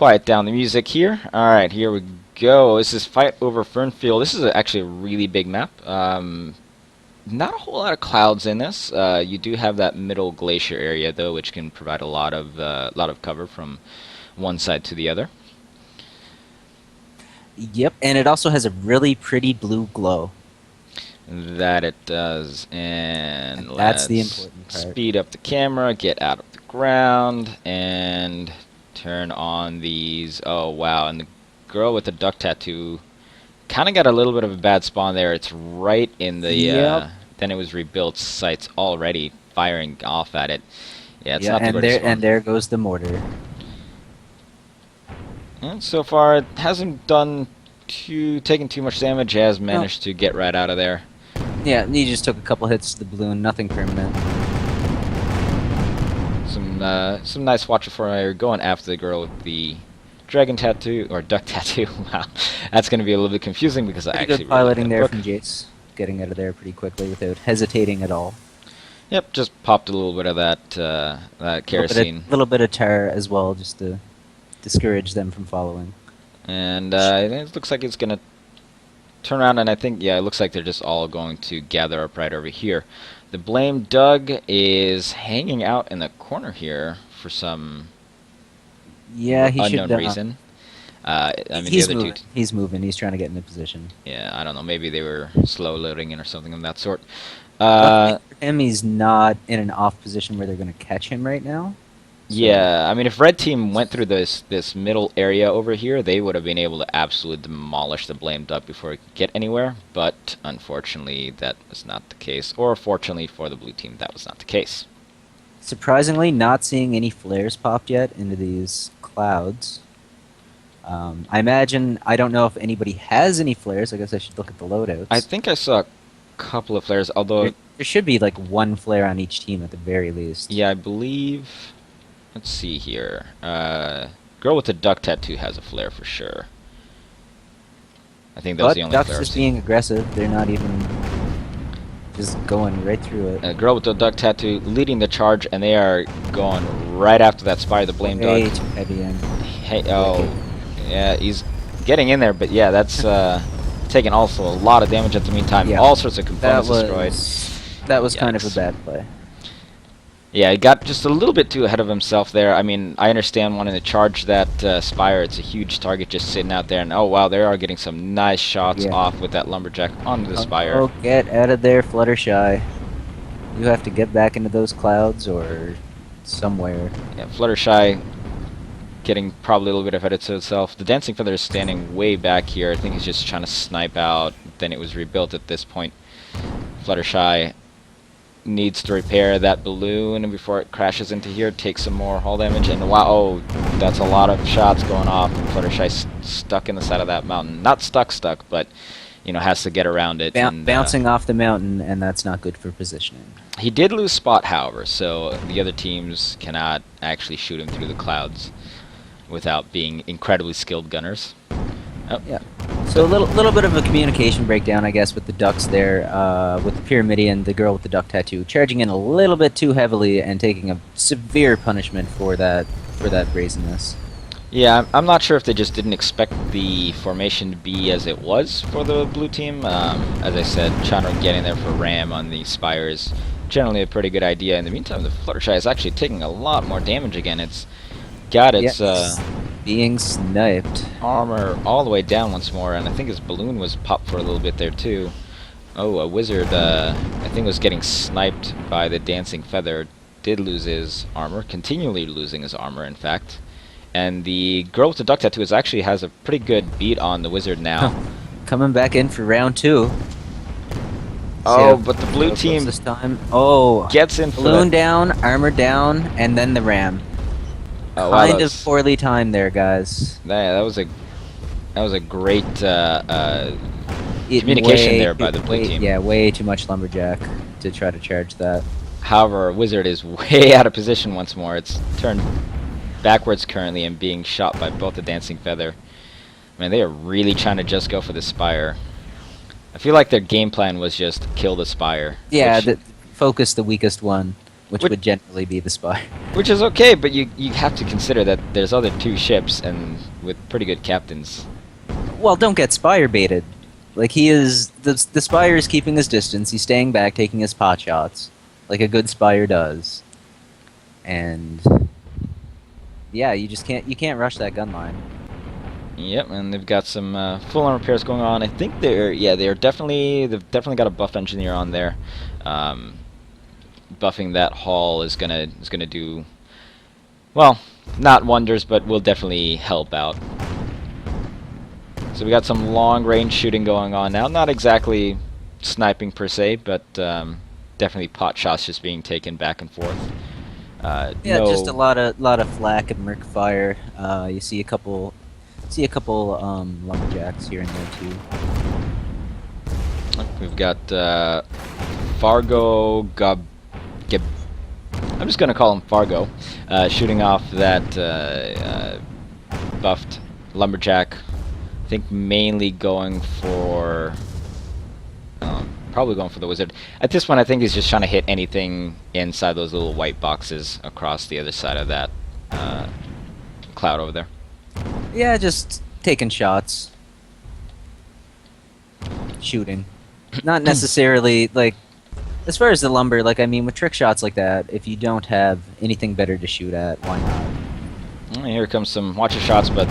quiet down the music here. Alright, here we go. This is Fight Over Fernfield. This is actually a really big map. Not a whole lot of clouds in this. You do have that middle glacier area, though, which can provide a lot of cover from one side to the other. Yep, and it also has a really pretty blue glow. That it does. And that's the let's important part. speed up the camera, get out of the ground, and turn on these. Oh, wow. And the girl with the duck tattoo kind of got a little bit of a bad spawn there. It's right in the then it was rebuilt sights already firing off at it. Yeah, it's not the greatest spawn. And there goes the mortar. And so far, it hasn't taken too much damage. It has managed to get right out of there. Yeah, he just took a couple hits to the balloon, nothing permanent. Some nice watcher for going after the girl with the dragon tattoo or duck tattoo. Wow, that's going to be a little bit confusing because I actually good piloting there from Jace, getting out of there pretty quickly without hesitating at all. Yep, just popped a little bit of that kerosene. A little bit of tar as well, just to discourage them from following. And it looks like it's going to turn around, and I think, yeah, it looks like they're just all going to gather up right over here. The Blame Doug is hanging out in the corner here for some unknown reason. I mean, he's moving. He's moving. He's trying to get into position. Yeah, I don't know. Maybe they were slow loading in or something of that sort. For him, he's not in an off position where they're going to catch him right now. So. Yeah, I mean, if Red Team went through this middle area over here, they would have been able to absolutely demolish the Blame Duck before it could get anywhere. But unfortunately, that was not the case. Or fortunately for the blue team, that was not the case. Surprisingly, not seeing any flares popped yet into these clouds. I imagine, I don't know if anybody has any flares. I guess I should look at the loadouts. I think I saw a couple of flares, although... There should be like one flare on each team at the very least. Yeah, I believe... Let's see here. Girl with the duck tattoo has a flare for sure. I think that's the only flare. Duck's just being aggressive. They're not even just going right through it. Girl with the duck tattoo leading the charge, and they are going right after that spire. The Blame Duck. Way too heavy in. Hey, oh, yeah, he's getting in there, but yeah, that's taking also a lot of damage at the meantime. Yeah. All sorts of components destroyed. That was kind of a bad play. Yeah, he got just a little bit too ahead of himself there. I mean, I understand wanting to charge that spire. It's a huge target just sitting out there. And oh, wow, they are getting some nice shots off with that lumberjack onto the spire. Oh, get out of there, Fluttershy. You have to get back into those clouds or somewhere. Yeah, Fluttershy getting probably a little bit ahead of itself. The Dancing Feather is standing way back here. I think he's just trying to snipe out. Then it was rebuilt at this point. Fluttershy needs to repair that balloon before it crashes into here, take some more hull damage, and wow, oh, that's a lot of shots going off. Fluttershy's stuck in the side of that mountain. Not stuck, but, you know, has to get around it. Bouncing off the mountain, and that's not good for positioning. He did lose spot, however, so the other teams cannot actually shoot him through the clouds without being incredibly skilled gunners. Oh. Yeah. So a little bit of a communication breakdown, I guess, with the ducks there, with the Pyramidian, the girl with the duck tattoo, charging in a little bit too heavily and taking a severe punishment for that brazenness. Yeah, I'm not sure if they just didn't expect the formation to be as it was for the blue team. As I said, trying to get in there for ram on the spire is generally a pretty good idea. In the meantime, the Fluttershy is actually taking a lot more damage again. It's got its... being sniped. Armor all the way down once more, and I think his balloon was popped for a little bit there too. Oh, a wizard, I think was getting sniped by the Dancing Feather. Did lose his armor, continually losing his armor, in fact. And the girl with the duck tattoo actually has a pretty good beat on the wizard now. Coming back in for round 2. Oh, but the blue team this time. Oh, gets in. Balloon down, armor down, and then the ram. Oh, kind of poorly timed there, guys. Yeah, that was a great communication there by the blue team. Yeah, way too much lumberjack to try to charge that. However, Wizard is way out of position once more. It's turned backwards currently and being shot by both the Dancing Feather. I mean, they are really trying to just go for the spire. I feel like their game plan was just kill the spire. Yeah, focus the weakest one. which would generally be the spy. Which is okay, but you have to consider that there's other 2 ships and with pretty good captains. Well, don't get Spire baited. Like, he is... The Spire is keeping his distance. He's staying back, taking his pot shots. Like a good Spire does. And... yeah, you just can't... You can't rush that gun line. Yep, and they've got some full-on repairs going on. I think they've definitely got a buff engineer on there. Buffing that hull is gonna do... well, not wonders, but will definitely help out. So we got some long-range shooting going on now. Not exactly sniping per se, but definitely pot shots just being taken back and forth. Yeah, just a lot of flak and merc fire. You see a couple lumberjacks here and there too. We've got Fargo I'm just gonna call him Fargo, shooting off that buffed lumberjack. I think mainly going for probably going for the wizard. At this point, I think he's just trying to hit anything inside those little white boxes across the other side of that cloud over there. Yeah, just taking shots. Shooting. Not necessarily, like, as far as the lumber, like, I mean, with trick shots like that, if you don't have anything better to shoot at, why not? Well, here comes some watcher shots, but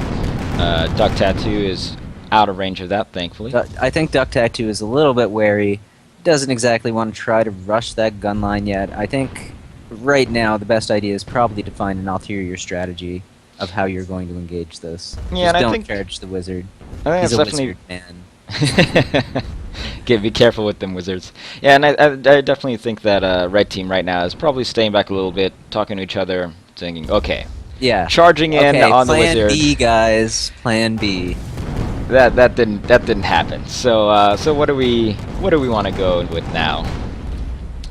Duck Tattoo is out of range of that, thankfully. I think Duck Tattoo is a little bit wary. Doesn't exactly want to try to rush that gun line yet. I think right now the best idea is probably to find an ulterior strategy of how you're going to engage this. Yeah, just and don't I think charge the wizard. I think He's it's a definitely wizard man. be careful with them wizards. Yeah, and I definitely think that red team right now is probably staying back a little bit, talking to each other, thinking, okay, Yeah. charging in Okay, on the plan wizard. B, guys. Plan B. That didn't happen. So so what do we want to go with now?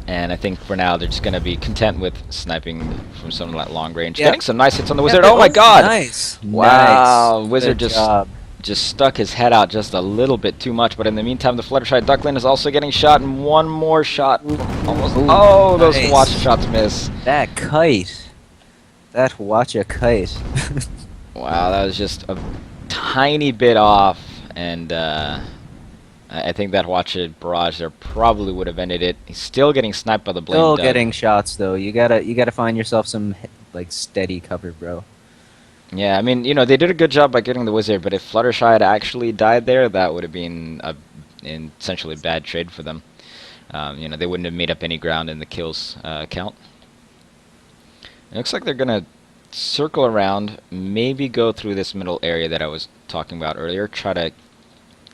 And I think for now they're just gonna be content with sniping from some like long range, getting some nice hits on the wizard. Yeah, Oh my God! Nice. Wow, Nice. wizard Good job. just stuck his head out just a little bit too much. But in the meantime, the Fluttershy Duckling is also getting shot, and one more shot. Almost. Ooh, Oh, those nice. watch shots miss. That kite. That watch a kite. Wow, that was just a tiny bit off, and I think that watch it barrage there probably would have ended it. He's still getting sniped by the blame. Still Doug. getting shots though. You gotta find yourself some like steady cover, bro. Yeah, I mean, you know, they did a good job by getting the wizard, but if Fluttershy had actually died there, that would have been an essentially bad trade for them. You know, they wouldn't have made up any ground in the kills count. It looks like they're gonna circle around, maybe go through this middle area that I was talking about earlier, try to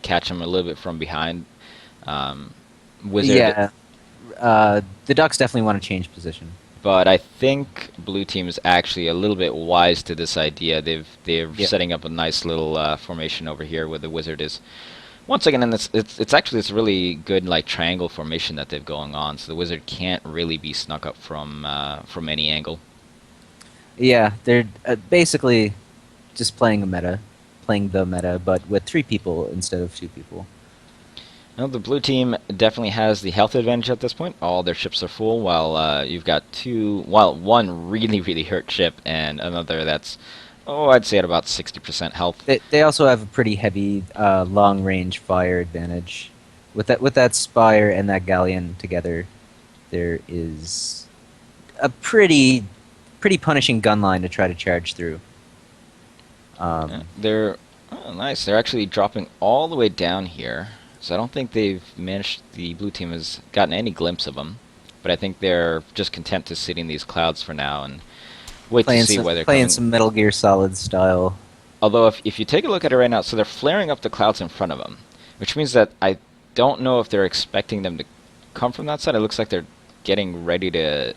catch them a little bit from behind. Wizard, Yeah. The Ducks definitely want to change position. but I think blue team is actually a little bit wise to this idea. They're setting up a nice little formation over here where the wizard is. Once again, and it's actually this really good like triangle formation that they've going on, so the wizard can't really be snuck up from any angle. Yeah, they're basically just playing the meta, but with 3 people instead of 2 people. Well, the blue team definitely has the health advantage at this point. All their ships are full, while you've got one really, really hurt ship, and another that's, I'd say at about 60% health. They also have a pretty heavy long-range fire advantage. With that Spire and that Galleon together, there is a pretty punishing gun line to try to charge through. They're nice. They're actually dropping all the way down here. So I don't think the blue team has gotten any glimpse of them, but I think they're just content to sit in these clouds for now and wait to see where they're playing coming. some Metal Gear Solid style. Although if you take a look at it right now, so they're flaring up the clouds in front of them, which means that I don't know if they're expecting them to come from that side. It looks like they're getting ready to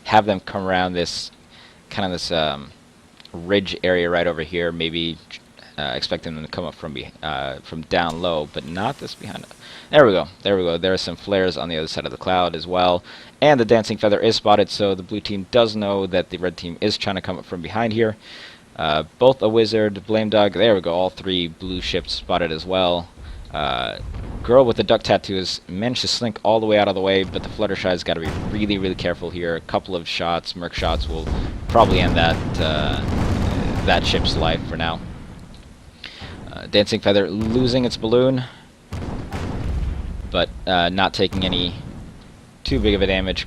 have them come around this kind of this ridge area right over here, maybe. Expecting them to come up from down low, but not this behind. There we go. There are some flares on the other side of the cloud as well, and the dancing feather is spotted, so the blue team does know that the red team is trying to come up from behind here. Both a wizard, blame dog. There we go. All 3 blue ships spotted as well. girl with the duck tattoo has managed to slink all the way out of the way, but the Fluttershy's got to be really, really careful here. A couple of shots, merc shots, will probably end that ship's life for now. Dancing Feather losing its balloon, but not taking any too big of a damage.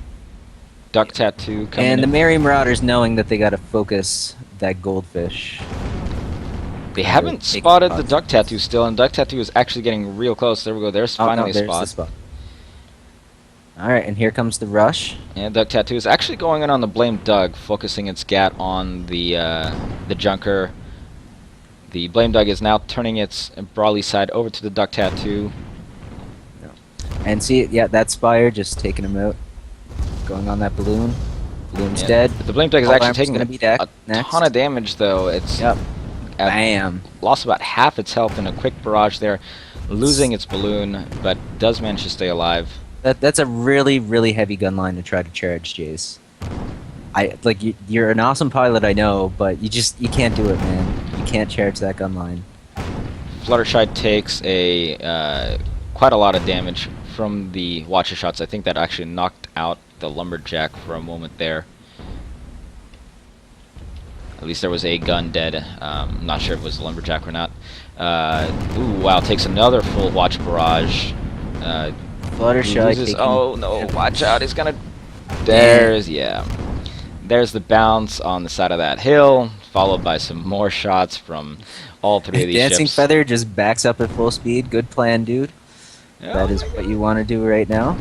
Duck tattoo coming And the in. Merry Marauders knowing that they got to focus that goldfish. They haven't Take spotted the spots. duck tattoo still, and duck tattoo is actually getting real close. There we go. There's Oh, finally no, a there's the spot. spot. All right, and here comes the rush. And duck tattoo is actually going in on the Blame Doug, focusing its gat on the junker. The Blame Doug is now turning its brawly side over to the duck tattoo. And see, yeah, that Spire just taking him out. Going on that balloon. Balloon's Yeah. dead. But the Blame Doug is All actually armor's taking gonna be deck a next. ton of damage, though. It's Yep. at- Bam. lost about half its health in a quick barrage there, losing its balloon, but does manage to stay alive. That's a really, really heavy gun line to try to charge, Jace. You're an awesome pilot, I know, but you can't do it, man. You can't charge that gun line. Fluttershy takes a quite a lot of damage from the Watcher shots. I think that actually knocked out the Lumberjack for a moment there. At least there was a gun dead. I'm not sure if it was the Lumberjack or not. Ooh, wow, takes another full Watch barrage. Fluttershy Loses, taking... oh no, watch out, he's gonna... There's the bounce on the side of that hill, followed by some more shots from all three of these Dancing ships. Feather just backs up at full speed. Good plan, dude. That is what you want to do right now.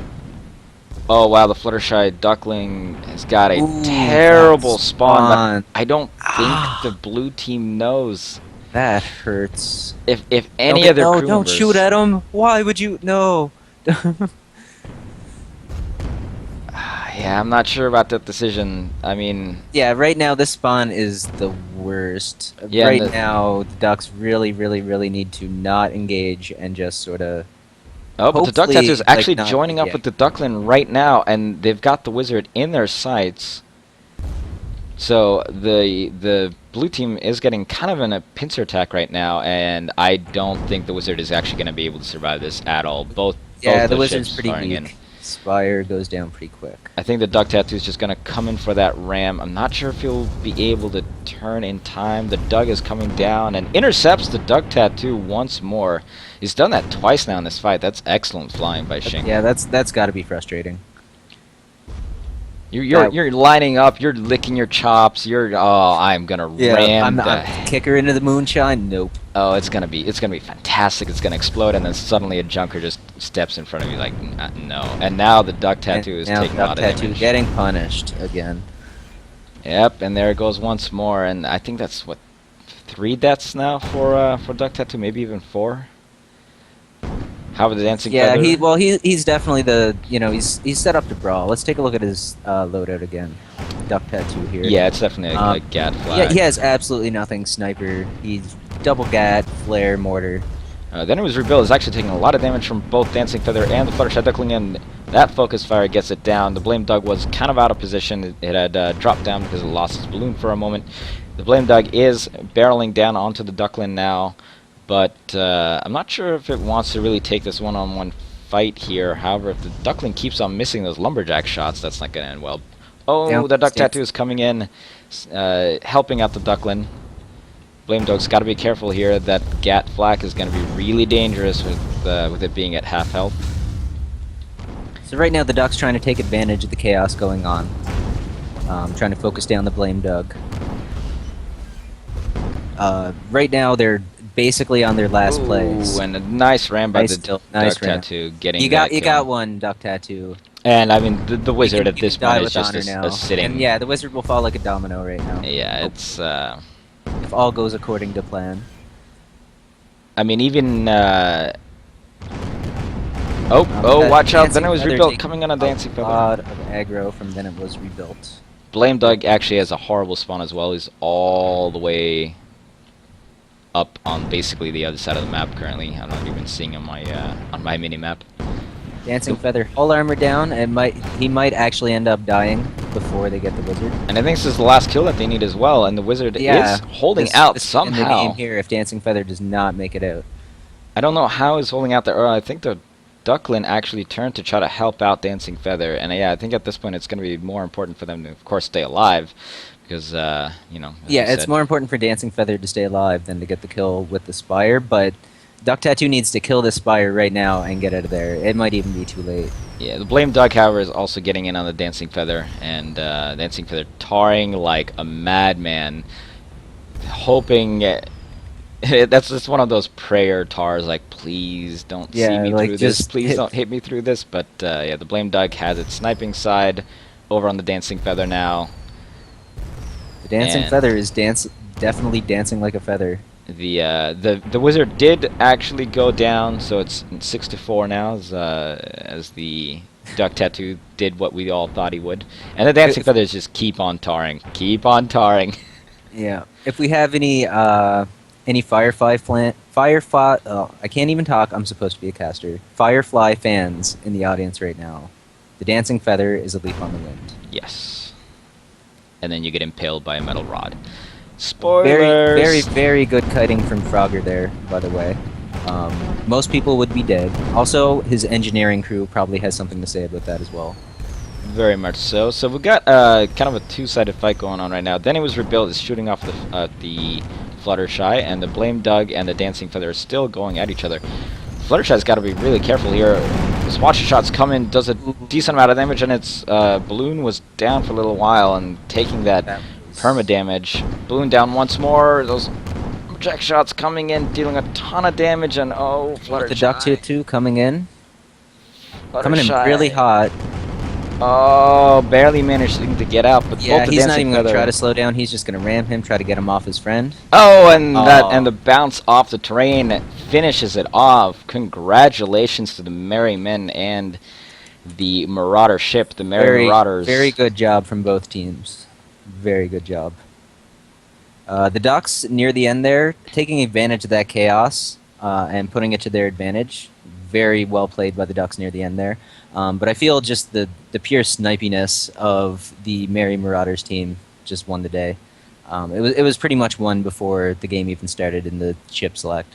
Oh wow, the Fluttershy Duckling has got a Ooh, terrible that spawn, but spawn. I don't think the blue team knows. That hurts. If any Okay, of their no, crew don't members... shoot at him. Why would you? No. Yeah, I'm not sure about that decision. I mean... Yeah, right now this spawn is the worst. Yeah, right the- now the ducks really, really, really need to not engage and just sort of. Oh, but the duck Hopefully, tattoo is like, actually not joining up engage. with the Duckling right now, and they've got the wizard in their sights. So the blue team is getting kind of in a pincer attack right now, and I don't think the wizard is actually going to be able to survive this at all. Both Yeah, the those wizard's ships pretty firing weak. in. Spire goes down pretty quick. I think the duck tattoo is just going to come in for that ram. I'm not sure if he'll be able to turn in time. The Doug is coming down and intercepts the duck tattoo once more. He's done that twice now in this fight. That's excellent flying by Shing. Yeah, that's got to be frustrating. You're lining up. You're licking your chops. I'm gonna ram the. I'm kicker into the moonshine. Nope. Oh, it's gonna be fantastic. It's gonna explode, and then suddenly a junker just steps in front of you like no. And now the duck tattoo is now taking a duck lot of tattoo damage. getting punished again. Yep, and there it goes once more, and I think that's what 3 deaths now for duck tattoo, maybe even 4. How about the dancing Yeah, feather? he's definitely he's set up to brawl. Let's take a look at his loadout again. Duck tattoo here. Yeah, it's definitely a gat Yeah, flag. he has absolutely nothing sniper. He's double gat, flare, mortar. Then it was rebuilt. It's actually taking a lot of damage from both Dancing Feather and the Fluttershy Duckling, and that focus fire gets it down. The Blame Doug was kind of out of position. It had dropped down because it lost its balloon for a moment. The Blame Doug is barreling down onto the Duckling now, but I'm not sure if it wants to really take this one-on-one fight here. However, if the Duckling keeps on missing those Lumberjack shots, that's not going to end well. Oh, Yep, the Duck Steve. Tattoo is coming in, helping out the Duckling. Blame Dog's got to be careful here. That Gat Flak is going to be really dangerous with it being at half health. So right now the duck's trying to take advantage of the chaos going on. Trying to focus down the Blame Doug. Right now they're basically on their last plays. Ooh, and a nice ram by Nice the still- nice Duck ram. Tattoo getting You that kill. got one Duck Tattoo. And I mean the You wizard can- at you this can die point is with just honor now. a sitting. And yeah, the wizard will fall like a domino right now. Yeah, it's. If all goes according to plan. I mean even. that Watch out! Then Dancing it was Feather rebuilt, taking coming on a Dancing A Feather. lot of aggro from then it was rebuilt. Blame Doug actually has a horrible spawn as well. He's all the way up on basically the other side of the map currently. I'm not even seeing on my mini map. Dancing Feather, full armor down, and he might actually end up dying before they get the wizard. And I think this is the last kill that they need as well. And the wizard Yeah, is holding this- out this is in the somehow. game here if Dancing Feather does not make it out. I don't know how he's holding out there. I think the Duckling actually turned to try to help out Dancing Feather, and yeah, I think at this point it's going to be more important for them to, of course, stay alive, because you know, as Yeah, we it's said, more important for Dancing Feather to stay alive than to get the kill with the Spire, but Duck Tattoo needs to kill the Spire right now and get out of there. It might even be too late. yeah, the Blame Duck, however, is also getting in on the Dancing Feather, and Dancing Feather tarring like a madman, hoping. That's just one of those prayer tars, like, please don't see Yeah, me like, through this, just please don't hit me through this, but yeah, the Blame Duck has its sniping side over on the Dancing Feather now. The Dancing And Feather is definitely dancing like a feather. The wizard did actually go down, so it's 6-4 now, as the Duck Tattoo did what we all thought he would, and the Dancing Feathers just keep on tarring, keep on tarring. Yeah. If we have any Firefly, oh, I can't even talk. I'm supposed to be a caster. Firefly fans in the audience right now. The Dancing Feather is a leaf on the wind. Yes, and then you get impaled by a metal rod. Spoilers. Very, very, very good kiting from Frogger there, by the way. Most people would be dead. Also, his engineering crew probably has something to say about that as well. Very much so. So we've got kind of a two-sided fight going on right now. Then it was rebuilt is shooting off the Fluttershy, and the Blame Dug and the Dancing Feather are still going at each other. Fluttershy's got to be really careful here. His watch shots come in, does a decent amount of damage, and its balloon was down for a little while and taking that perma damage. Balloon down once more. Those project shots coming in, dealing a ton of damage, and oh, Fluttershy. The Duck Tattoo coming in. Coming in Fluttershy. really hot. Oh, barely managing to get out, but Yeah, both the he's not Dancing even going to Feather. try to slow down. He's just going to ram him, try to get him off his friend. Oh, and Oh. the bounce off the terrain finishes it off. Congratulations to the Merry Men and the Marauder ship, the Merry Marauders. Very good job from both teams. Very good job. The Ducks, near the end there, taking advantage of that chaos and putting it to their advantage. Very well played by the Ducks near the end there. But I feel just the pure snipiness of the Merry Marauders team just won the day. It was pretty much won before the game even started in the ship select.